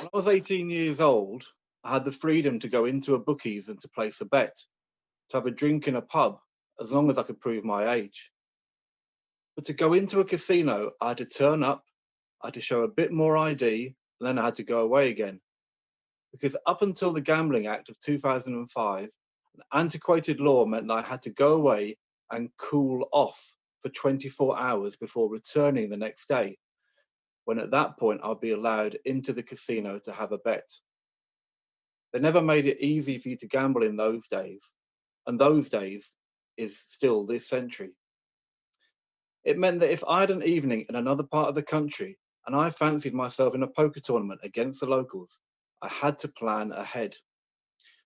When I was 18 years old, I had the freedom to go into a bookies and to place a bet, to have a drink in a pub, as long as I could prove my age. But to go into a casino, I had to turn up, I had to show a bit more ID, and then I had to go away again. Because up until the Gambling Act of 2005, an antiquated law meant that I had to go away and cool off for 24 hours before returning the next day, when at that point I'd be allowed into the casino to have a bet. They never made it easy for you to gamble in those days, and those days is still this century. It meant that if I had an evening in another part of the country and I fancied myself in a poker tournament against the locals, I had to plan ahead.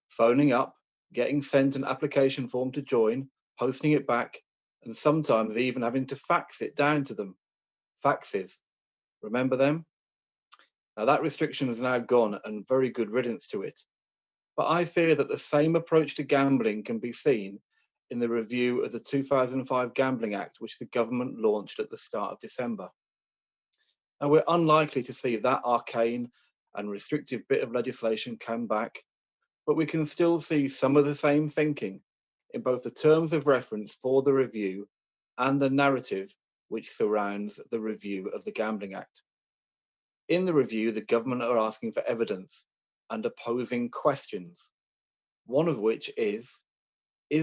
Phoning up, getting sent an application form to join, posting it back, and sometimes even having to fax it down to them. Faxes, remember them? Now that restriction is now gone, and very good riddance to it. But I fear that the same approach to gambling can be seen in the review of the 2005 Gambling Act, which the government launched at the start of December. Now, we're unlikely to see that arcane and restrictive bit of legislation come back, but we can still see some of the same thinking in both the terms of reference for the review and the narrative which surrounds the review of the Gambling Act. In the review, the government are asking for evidence and posing questions, one of which is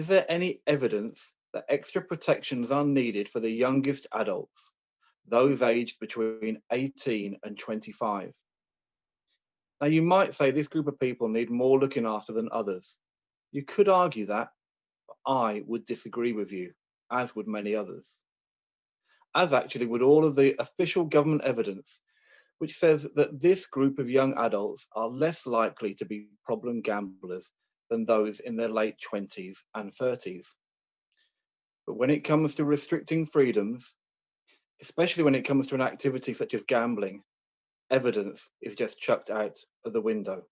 there any evidence that extra protections are needed for the youngest adults, those aged between 18 and 25? Now, you might say this group of people need more looking after than others. You could argue that, but I would disagree with you, as would many others. As actually would all of the official government evidence, which says that this group of young adults are less likely to be problem gamblers than those in their late 20s and 30s. But when it comes to restricting freedoms, especially when it comes to an activity such as gambling, evidence is just chucked out of the window.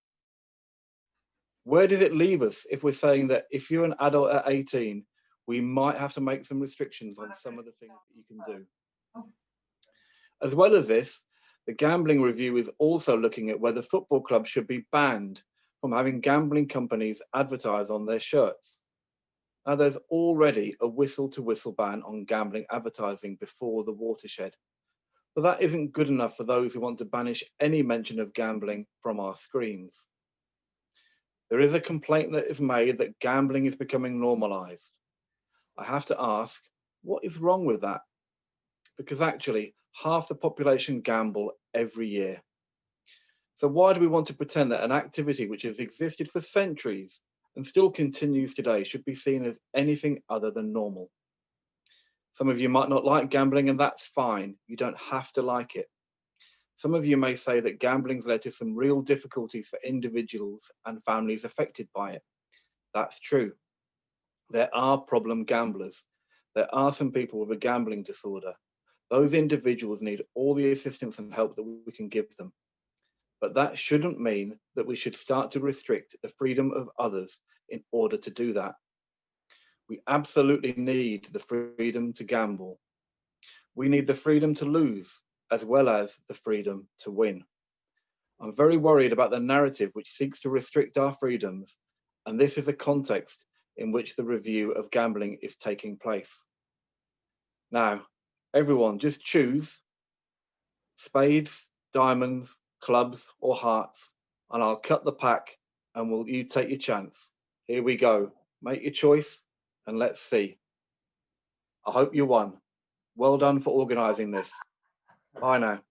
Where does it leave us if we're saying that if you're an adult at 18, we might have to make some restrictions on some of the things that you can do? As well as this, the gambling review is also looking at whether football clubs should be banned from having gambling companies advertise on their shirts. Now, there's already a whistle-to-whistle ban on gambling advertising before the watershed, but that isn't good enough for those who want to banish any mention of gambling from our screens. There is a complaint that is made that gambling is becoming normalized. I have to ask, what is wrong with that? Because actually, half the population gamble every year. So why do we want to pretend that an activity which has existed for centuries and still continues today should be seen as anything other than normal? Some of you might not like gambling, and that's fine. You don't have to like it. Some of you may say that gambling's led to some real difficulties for individuals and families affected by it. That's true. There are problem gamblers. There are some people with a gambling disorder. Those individuals need all the assistance and help that we can give them. But that shouldn't mean that we should start to restrict the freedom of others in order to do that. We absolutely need the freedom to gamble. We need the freedom to lose, as well as the freedom to win. I'm very worried about the narrative which seeks to restrict our freedoms, and this is the context in which the review of gambling is taking place. Now, everyone, just choose spades, diamonds, clubs, or hearts, and I'll cut the pack and will you take your chance. Here we go. Make your choice and let's see. I hope you won. Well done for organising this. Bye now.